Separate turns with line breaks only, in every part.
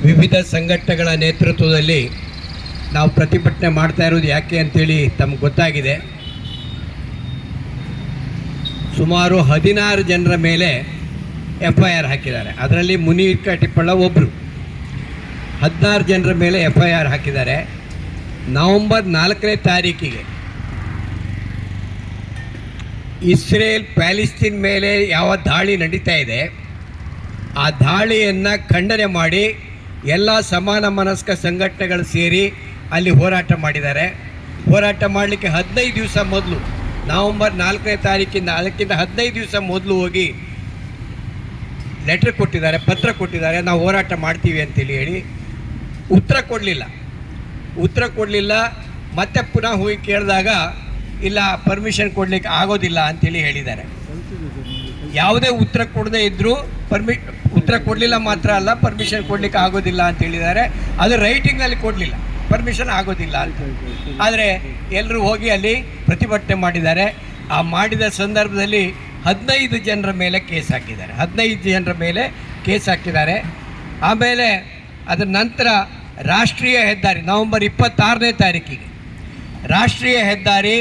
ವಿವಿಧ ಸಂಘಟನೆಗಳ ನೇತೃತ್ವದಲ್ಲಿ ನಾವು ಪ್ರತಿಭಟನೆ ಮಾಡ್ತಾ ಇರೋದು ಯಾಕೆ ಅಂತೇಳಿ ತಮಗೆ ಗೊತ್ತಾಗಿದೆ. ಸುಮಾರು 16 ಜನರ ಮೇಲೆ FIR ಹಾಕಿದ್ದಾರೆ. ಅದರಲ್ಲಿ ಮುನೀರ್ ಕಾಟಿಪಳ್ಳ ಒಬ್ಬರು. 16 ಜನರ ಮೇಲೆ FIR ಹಾಕಿದ್ದಾರೆ. ನವೆಂಬರ್ 4ನೇ ತಾರೀಕಿಗೆ ಇಸ್ರೇಲ್ ಪ್ಯಾಲೆಸ್ತೀನ್ ಮೇಲೆ ಯಾವ ದಾಳಿ ನಡೀತಾ ಇದೆ ಆ ದಾಳಿಯನ್ನು ಖಂಡನೆ ಮಾಡಿ ಎಲ್ಲ ಸಮಾನ ಮನಸ್ಕ ಸಂಘಟನೆಗಳು ಸೇರಿ ಅಲ್ಲಿ ಹೋರಾಟ ಮಾಡಿದ್ದಾರೆ. ಹೋರಾಟ ಮಾಡಲಿಕ್ಕೆ 15 ದಿವಸ ಮೊದಲು, ನವೆಂಬರ್ 4ನೇ ತಾರೀಕಿಂದ ಅದಕ್ಕಿಂತ 15 ದಿವಸ ಮೊದಲು ಹೋಗಿ ಲೆಟ್ರ್ ಕೊಟ್ಟಿದ್ದಾರೆ, ಪತ್ರ ಕೊಟ್ಟಿದ್ದಾರೆ, ನಾವು ಹೋರಾಟ ಮಾಡ್ತೀವಿ ಅಂತೇಳಿ ಹೇಳಿ. ಉತ್ತರ ಕೊಡಲಿಲ್ಲ. ಮತ್ತೆ ಪುನಃ ಹೋಗಿ ಕೇಳಿದಾಗ ಇಲ್ಲ, ಪರ್ಮಿಷನ್ ಕೊಡಲಿಕ್ಕೆ ಆಗೋದಿಲ್ಲ ಅಂಥೇಳಿ ಹೇಳಿದ್ದಾರೆ. ಯಾವುದೇ ಉತ್ತರ ಕೊಡದೇ ಇದ್ದರೂ ಉತ್ತರ ಕೊಡಲಿಲ್ಲ ಮಾತ್ರ ಅಲ್ಲ, ಪರ್ಮಿಷನ್ ಕೊಡಲಿಕ್ಕೆ ಆಗೋದಿಲ್ಲ ಅಂತ ಹೇಳಿದ್ದಾರೆ. ಅದು ರೈಟಿಂಗ್ನಲ್ಲಿ ಕೊಡಲಿಲ್ಲ, ಪರ್ಮಿಷನ್ ಆಗೋದಿಲ್ಲ ಅಂತ. ಆದರೆ ಎಲ್ಲರೂ ಹೋಗಿ ಅಲ್ಲಿ ಪ್ರತಿಭಟನೆ ಮಾಡಿದ್ದಾರೆ. ಆ ಮಾಡಿದ ಸಂದರ್ಭದಲ್ಲಿ 15 ಜನರ ಮೇಲೆ ಕೇಸ್ ಹಾಕಿದ್ದಾರೆ. ಆಮೇಲೆ ಅದರ ನಂತರ ರಾಷ್ಟ್ರೀಯ ಹೆದ್ದಾರಿ ನವೆಂಬರ್ 26ನೇ ತಾರೀಕಿಗೆ ರಾಷ್ಟ್ರೀಯ ಹೆದ್ದಾರಿ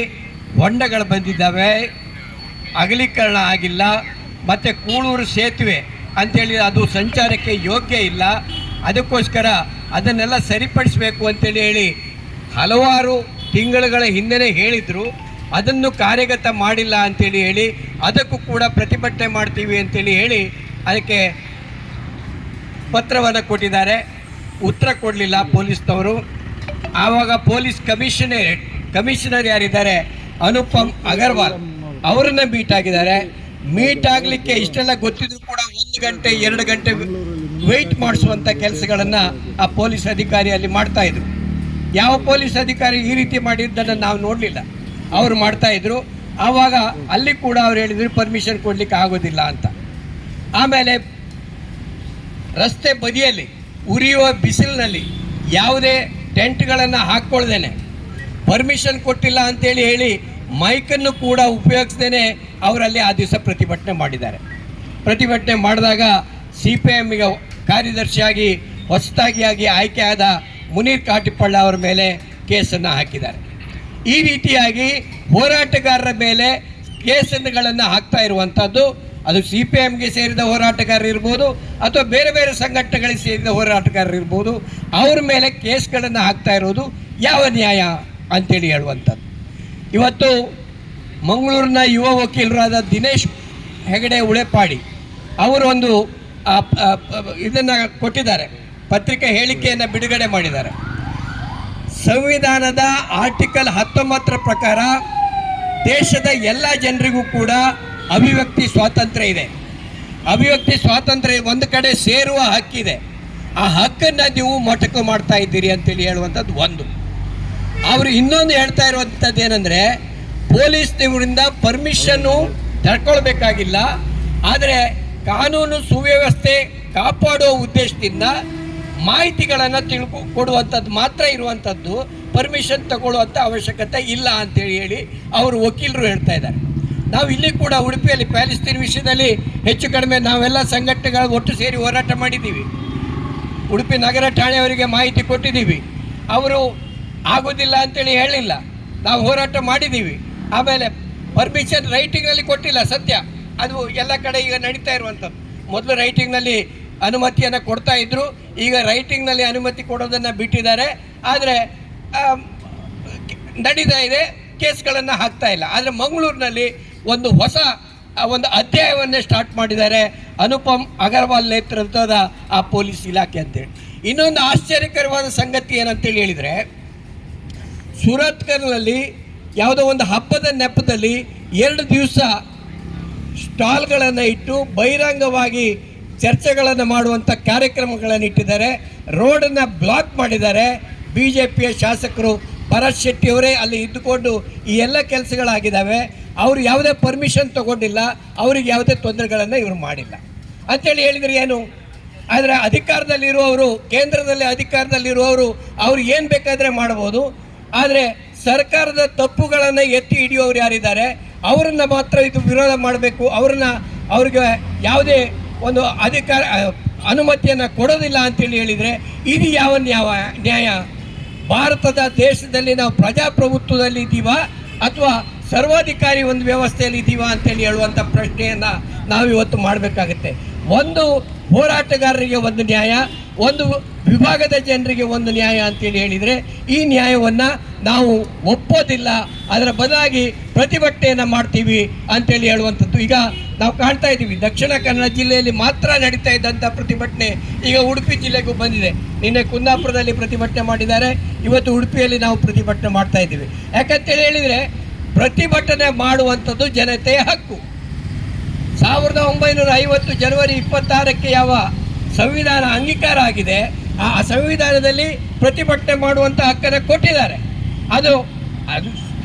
ಹೊಂಡಗಳು ಬಂದಿದ್ದಾವೆ, ಅಗಲೀಕರಣ ಆಗಿಲ್ಲ. ಮತ್ತು ಕೂಳೂರು ಸೇತುವೆ ಅಂಥೇಳಿ ಅದು ಸಂಚಾರಕ್ಕೆ ಯೋಗ್ಯ ಇಲ್ಲ. ಅದಕ್ಕೋಸ್ಕರ ಅದನ್ನೆಲ್ಲ ಸರಿಪಡಿಸಬೇಕು ಅಂತೇಳಿ ಹೇಳಿ ಹಲವಾರು ತಿಂಗಳುಗಳ ಹಿಂದೆ ಹೇಳಿದರು. ಅದನ್ನು ಕಾರ್ಯಗತ ಮಾಡಿಲ್ಲ ಅಂಥೇಳಿ ಹೇಳಿ ಅದಕ್ಕೂ ಕೂಡ ಪ್ರತಿಭಟನೆ ಮಾಡ್ತೀವಿ ಅಂತೇಳಿ ಹೇಳಿ ಅದಕ್ಕೆ ಪತ್ರವನ್ನು ಕೊಟ್ಟಿದ್ದಾರೆ. ಉತ್ತರ ಕೊಡಲಿಲ್ಲ ಪೊಲೀಸ್ನವರು. ಆವಾಗ ಪೊಲೀಸ್ ಕಮಿಷನರ್ ಯಾರಿದ್ದಾರೆ, ಅನುಪಮ್ ಅಗರ್ವಾಲ್, ಅವರನ್ನ ಮೀಟ್ ಆಗಿದ್ದಾರೆ. ಮೀಟ್ ಆಗಲಿಕ್ಕೆ ಇಷ್ಟೆಲ್ಲ ಗೊತ್ತಿದ್ರು ಕೂಡ 1 ಗಂಟೆ 2 ಗಂಟೆ ವೆಯ್ಟ್ ಮಾಡಿಸುವಂಥ ಕೆಲಸಗಳನ್ನು ಆ ಪೊಲೀಸ್ ಅಧಿಕಾರಿ ಅಲ್ಲಿ ಮಾಡ್ತಾಯಿದ್ರು. ಯಾವ ಪೊಲೀಸ್ ಅಧಿಕಾರಿ ಈ ರೀತಿ ಮಾಡಿದ್ದನ್ನು ನಾವು ನೋಡಲಿಲ್ಲ, ಅವರು ಮಾಡ್ತಾಯಿದ್ರು. ಆವಾಗ ಅಲ್ಲಿ ಕೂಡ ಅವ್ರು ಹೇಳಿದ್ರು ಪರ್ಮಿಷನ್ ಕೊಡಲಿಕ್ಕೆ ಆಗೋದಿಲ್ಲ ಅಂತ. ಆಮೇಲೆ ರಸ್ತೆ ಬದಿಯಲ್ಲಿ ಉರಿಯುವ ಬಿಸಿಲಿನಲ್ಲಿ ಯಾವುದೇ ಟೆಂಟ್ಗಳನ್ನು ಹಾಕ್ಕೊಳ್ದೇನೆ, ಪರ್ಮಿಷನ್ ಕೊಟ್ಟಿಲ್ಲ ಅಂತೇಳಿ ಹೇಳಿ ಮೈಕನ್ನು ಕೂಡ ಉಪಯೋಗಿಸ್ದೇ ಅವರಲ್ಲಿ ಆ ದಿವಸ ಪ್ರತಿಭಟನೆ ಮಾಡಿದ್ದಾರೆ. ಪ್ರತಿಭಟನೆ ಮಾಡಿದಾಗ CPIMಗೆ ಕಾರ್ಯದರ್ಶಿಯಾಗಿ ಹೊಸದಾಗಿ ಆಯ್ಕೆಯಾದ ಮುನೀರ್ ಕಾಟಿಪಳ್ಳ ಅವರ ಮೇಲೆ ಕೇಸನ್ನು ಹಾಕಿದ್ದಾರೆ. ಈ ರೀತಿಯಾಗಿ ಹೋರಾಟಗಾರರ ಮೇಲೆ ಕೇಸನ್ನುಗಳನ್ನು ಹಾಕ್ತಾ ಇರುವಂಥದ್ದು, ಅದು CPIMಗೆ ಸೇರಿದ ಹೋರಾಟಗಾರರು ಇರ್ಬೋದು ಅಥವಾ ಬೇರೆ ಬೇರೆ ಸಂಘಟನೆಗಳಿಗೆ ಸೇರಿದ ಹೋರಾಟಗಾರರು ಇರ್ಬೋದು, ಅವ್ರ ಮೇಲೆ ಕೇಸ್ಗಳನ್ನು ಹಾಕ್ತಾ ಇರೋದು ಯಾವ ನ್ಯಾಯ ಅಂತೇಳಿ ಹೇಳುವಂಥದ್ದು. ಇವತ್ತು ಮಂಗಳೂರಿನ ಯುವ ವಕೀಲರಾದ ದಿನೇಶ್ ಹೆಗಡೆ ಉಳೆಪಾಡಿ ಅವರು ಒಂದು ಇದನ್ನು ಕೊಟ್ಟಿದ್ದಾರೆ, ಪತ್ರಿಕೆ ಹೇಳಿಕೆಯನ್ನು ಬಿಡುಗಡೆ ಮಾಡಿದ್ದಾರೆ. ಸಂವಿಧಾನದ ಆರ್ಟಿಕಲ್ 19 ಪ್ರಕಾರ ದೇಶದ ಎಲ್ಲ ಜನರಿಗೂ ಕೂಡ ಅಭಿವ್ಯಕ್ತಿ ಸ್ವಾತಂತ್ರ್ಯ ಇದೆ. ಅಭಿವ್ಯಕ್ತಿ ಸ್ವಾತಂತ್ರ್ಯ, ಒಂದು ಕಡೆ ಸೇರುವ ಹಕ್ಕಿದೆ. ಆ ಹಕ್ಕನ್ನು ನೀವು ಮೊಟಕು ಮಾಡ್ತಾ ಇದ್ದೀರಿ ಅಂತೇಳಿ ಹೇಳುವಂಥದ್ದು ಒಂದು. ಅವರು ಇನ್ನೊಂದು ಹೇಳ್ತಾ ಇರುವಂಥದ್ದು ಏನಂದರೆ, ಪೊಲೀಸ್ನವರಿಂದ ಪರ್ಮಿಷನ್ನು ತಡ್ಕೊಳ್ಬೇಕಾಗಿಲ್ಲ, ಆದರೆ ಕಾನೂನು ಸುವ್ಯವಸ್ಥೆ ಕಾಪಾಡುವ ಉದ್ದೇಶದಿಂದ ಮಾಹಿತಿಗಳನ್ನು ಕೊಡುವಂಥದ್ದು ಮಾತ್ರ ಇರುವಂಥದ್ದು, ಪರ್ಮಿಷನ್ ತಗೊಳ್ಳುವಂಥ ಅವಶ್ಯಕತೆ ಇಲ್ಲ ಅಂತೇಳಿ ಹೇಳಿ ಅವರು ವಕೀಲರು ಹೇಳ್ತಾ ಇದ್ದಾರೆ. ನಾವು ಇಲ್ಲಿ ಕೂಡ ಉಡುಪಿಯಲ್ಲಿ ಪ್ಯಾಲೆಸ್ತೀನ್ ವಿಷಯದಲ್ಲಿ ಹೆಚ್ಚು ಕಡಿಮೆ ನಾವೆಲ್ಲ ಸಂಘಟನೆಗಳು ಒಟ್ಟು ಸೇರಿ ಹೋರಾಟ ಮಾಡಿದ್ದೀವಿ. ಉಡುಪಿ ನಗರ ಠಾಣೆಯವರಿಗೆ ಮಾಹಿತಿ ಕೊಟ್ಟಿದ್ದೀವಿ, ಅವರು ಆಗೋದಿಲ್ಲ ಅಂತೇಳಿ ಹೇಳಿಲ್ಲ, ನಾವು ಹೋರಾಟ ಮಾಡಿದ್ದೀವಿ. ಆಮೇಲೆ ಪರ್ಮಿಷನ್ ರೈಟಿಂಗ್ನಲ್ಲಿ ಕೊಟ್ಟಿಲ್ಲ, ಸತ್ಯ, ಅದು ಎಲ್ಲ ಕಡೆ ಈಗ ನಡೀತಾ ಇರುವಂಥದ್ದು. ಮೊದಲು ರೈಟಿಂಗ್ನಲ್ಲಿ ಅನುಮತಿಯನ್ನು ಕೊಡ್ತಾ ಇದ್ದರು, ಈಗ ರೈಟಿಂಗ್ನಲ್ಲಿ ಅನುಮತಿ ಕೊಡೋದನ್ನು ಬಿಟ್ಟಿದ್ದಾರೆ. ಆದರೆ ನಡೀತಾ ಇದೆ, ಕೇಸ್ಗಳನ್ನು ಹಾಕ್ತಾ ಇಲ್ಲ. ಆದರೆ ಮಂಗಳೂರಿನಲ್ಲಿ ಒಂದು ಹೊಸ ಅಧ್ಯಾಯವನ್ನೇ ಸ್ಟಾರ್ಟ್ ಮಾಡಿದ್ದಾರೆ ಅನುಪಮ್ ಅಗರ್ವಾಲ್ ನೇತೃತ್ವದ ಆ ಪೊಲೀಸ್ ಇಲಾಖೆ ಅಂತೇಳಿ. ಇನ್ನೊಂದು ಆಶ್ಚರ್ಯಕರವಾದ ಸಂಗತಿ ಏನಂತೇಳಿ ಹೇಳಿದರೆ, ಸೂರತ್ಕಲ್ನಲ್ಲಿ ಯಾವುದೋ ಒಂದು ಹಬ್ಬದ ನೆಪದಲ್ಲಿ 2 ದಿವಸ ಸ್ಟಾಲ್ಗಳನ್ನು ಇಟ್ಟು ಬಹಿರಂಗವಾಗಿ ಚರ್ಚೆಗಳನ್ನು ಮಾಡುವಂಥ ಕಾರ್ಯಕ್ರಮಗಳನ್ನು ಇಟ್ಟಿದ್ದಾರೆ. ರೋಡನ್ನು ಬ್ಲಾಕ್ ಮಾಡಿದ್ದಾರೆ. BJPಯ ಶಾಸಕರು ಭರತ್ ಶೆಟ್ಟಿಯವರೇ ಅಲ್ಲಿ ಇದ್ದುಕೊಂಡು ಈ ಎಲ್ಲ ಕೆಲಸಗಳಾಗಿದ್ದಾವೆ. ಅವರು ಯಾವುದೇ ಪರ್ಮಿಷನ್ ತಗೊಂಡಿಲ್ಲ, ಅವ್ರಿಗೆ ಯಾವುದೇ ತೊಂದರೆಗಳನ್ನು ಇವರು ಮಾಡಿಲ್ಲ ಅಂಥೇಳಿ ಹೇಳಿದರೆ ಏನು? ಆದರೆ ಅಧಿಕಾರದಲ್ಲಿರುವವರು, ಕೇಂದ್ರದಲ್ಲಿ ಅಧಿಕಾರದಲ್ಲಿರುವವರು ಅವ್ರು ಏನು ಬೇಕಾದರೆ ಮಾಡ್ಬೋದು. ಆದರೆ ಸರ್ಕಾರದ ತಪ್ಪುಗಳನ್ನು ಎತ್ತಿ ಹಿಡಿಯೋರು ಯಾರಿದ್ದಾರೆ ಅವರನ್ನು ಮಾತ್ರ ಇದು ವಿರೋಧ ಮಾಡಬೇಕು. ಅವ್ರಿಗೆ ಯಾವುದೇ ಒಂದು ಅನುಮತಿಯನ್ನು ಕೊಡೋದಿಲ್ಲ ಅಂತೇಳಿ ಹೇಳಿದರೆ ಇದು ಯಾವ ನ್ಯಾಯ? ಭಾರತದ ದೇಶದಲ್ಲಿ ನಾವು ಪ್ರಜಾಪ್ರಭುತ್ವದಲ್ಲಿ ಇದ್ದೀವಾ ಅಥವಾ ಸರ್ವಾಧಿಕಾರಿ ಒಂದು ವ್ಯವಸ್ಥೆಯಲ್ಲಿ ಇದ್ದೀವಾ ಅಂತೇಳಿ ಹೇಳುವಂಥ ಪ್ರಶ್ನೆಯನ್ನು ನಾವಿವತ್ತು ಮಾಡಬೇಕಾಗುತ್ತೆ. ಒಂದು ಹೋರಾಟಗಾರರಿಗೆ ಒಂದು ನ್ಯಾಯ, ಒಂದು ವಿಭಾಗದ ಜನರಿಗೆ ಒಂದು ನ್ಯಾಯ ಅಂತೇಳಿ ಹೇಳಿದರೆ ಈ ನ್ಯಾಯವನ್ನು ನಾವು ಒಪ್ಪೋದಿಲ್ಲ, ಅದರ ಬದಲಾಗಿ ಪ್ರತಿಭಟನೆಯನ್ನು ಮಾಡ್ತೀವಿ ಅಂತೇಳಿ ಹೇಳುವಂಥದ್ದು. ಈಗ ನಾವು ಕಾಣ್ತಾ ಇದ್ದೀವಿ, ದಕ್ಷಿಣ ಕನ್ನಡ ಜಿಲ್ಲೆಯಲ್ಲಿ ಮಾತ್ರ ನಡೀತಾ ಇದ್ದಂಥ ಪ್ರತಿಭಟನೆ ಈಗ ಉಡುಪಿ ಜಿಲ್ಲೆಗೂ ಬಂದಿದೆ. ನಿನ್ನೆ ಕುಂದಾಪುರದಲ್ಲಿ ಪ್ರತಿಭಟನೆ ಮಾಡಿದ್ದಾರೆ, ಇವತ್ತು ಉಡುಪಿಯಲ್ಲಿ ನಾವು ಪ್ರತಿಭಟನೆ ಮಾಡ್ತಾ ಇದ್ದೀವಿ. ಯಾಕಂತೇಳಿ ಹೇಳಿದರೆ ಪ್ರತಿಭಟನೆ ಮಾಡುವಂಥದ್ದು ಜನತೆಯ ಹಕ್ಕು. 1950 ಜನವರಿ 26ಕ್ಕೆ ಯಾವ ಸಂವಿಧಾನ ಅಂಗೀಕಾರ ಆಗಿದೆ, ಆ ಸಂವಿಧಾನದಲ್ಲಿ ಪ್ರತಿಭಟನೆ ಮಾಡುವಂಥ ಹಕ್ಕನ್ನು ಕೊಟ್ಟಿದ್ದಾರೆ. ಅದು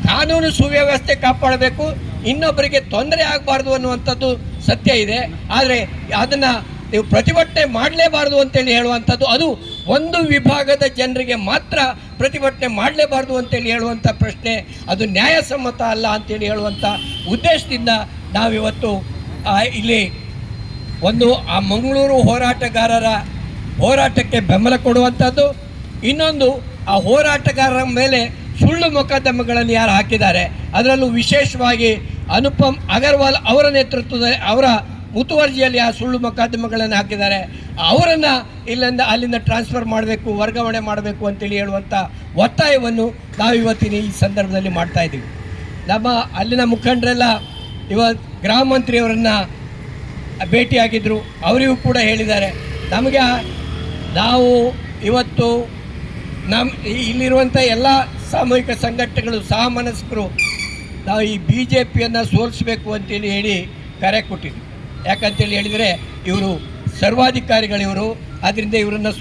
ಕಾನೂನು ಸುವ್ಯವಸ್ಥೆ ಕಾಪಾಡಬೇಕು, ಇನ್ನೊಬ್ಬರಿಗೆ ತೊಂದರೆ ಆಗಬಾರ್ದು ಅನ್ನುವಂಥದ್ದು ಸತ್ಯ ಇದೆ. ಆದರೆ ಅದನ್ನು ನೀವು ಪ್ರತಿಭಟನೆ ಮಾಡಲೇಬಾರ್ದು ಅಂತೇಳಿ ಹೇಳುವಂಥದ್ದು, ಅದು ಒಂದು ವಿಭಾಗದ ಜನರಿಗೆ ಮಾತ್ರ ಪ್ರತಿಭಟನೆ ಮಾಡಲೇಬಾರ್ದು ಅಂತೇಳಿ ಹೇಳುವಂಥ ಪ್ರಶ್ನೆ ಅದು ನ್ಯಾಯಸಮ್ಮತ ಅಲ್ಲ ಅಂತೇಳಿ ಹೇಳುವಂಥ ಉದ್ದೇಶದಿಂದ ನಾವಿವತ್ತು ಇಲ್ಲಿ ಒಂದು ಆ ಮಂಗಳೂರು ಹೋರಾಟಗಾರರ ಹೋರಾಟಕ್ಕೆ ಬೆಂಬಲ ಕೊಡುವಂಥದ್ದು, ಇನ್ನೊಂದು ಆ ಹೋರಾಟಗಾರರ ಮೇಲೆ ಸುಳ್ಳು ಮೊಕದ್ದಮೆಗಳನ್ನು ಯಾರು ಹಾಕಿದ್ದಾರೆ, ಅದರಲ್ಲೂ ವಿಶೇಷವಾಗಿ ಅನುಪಮ್ ಅಗರ್ವಾಲ್ ಅವರ ನೇತೃತ್ವದಲ್ಲಿ ಅವರ ಮುತುವರ್ಜಿಯಲ್ಲಿ ಆ ಸುಳ್ಳು ಮೊಕದ್ದಮೆಗಳನ್ನು ಹಾಕಿದ್ದಾರೆ, ಅವರನ್ನು ಅಲ್ಲಿಂದ ಟ್ರಾನ್ಸ್ಫರ್ ಮಾಡಬೇಕು, ವರ್ಗಾವಣೆ ಮಾಡಬೇಕು ಅಂತೇಳಿ ಹೇಳುವಂಥ ಒತ್ತಾಯವನ್ನು ನಾವು ಇವತ್ತಿನ ಈ ಸಂದರ್ಭದಲ್ಲಿ ಮಾಡ್ತಾ ಇದ್ದೀವಿ. ನಮ್ಮ ಅಲ್ಲಿನ ಮುಖಂಡರೆಲ್ಲ ಇವತ್ತು ಗೃಹ ಮಂತ್ರಿಯವರನ್ನು ಭೇಟಿಯಾಗಿದ್ದರು, ಅವರಿಗೂ ಕೂಡ ಹೇಳಿದ್ದಾರೆ ನಮಗೆ ನಾವು ಇವತ್ತು ಇಲ್ಲಿರುವಂಥ ಎಲ್ಲ ಸಾಮೂಹಿಕ ಸಂಘಟನೆಗಳು ಸಹಮನಸ್ಕರು ನಾವು ಈ BJPಯನ್ನು ಸೋಲಿಸಬೇಕು ಅಂತೇಳಿ ಹೇಳಿ ಕರೆ ಕೊಟ್ಟಿದ್ವಿ. ಯಾಕಂತೇಳಿ ಹೇಳಿದರೆ ಇವರು ಸರ್ವಾಧಿಕಾರಿಗಳಿವರು, ಆದ್ದರಿಂದ ಇವರನ್ನು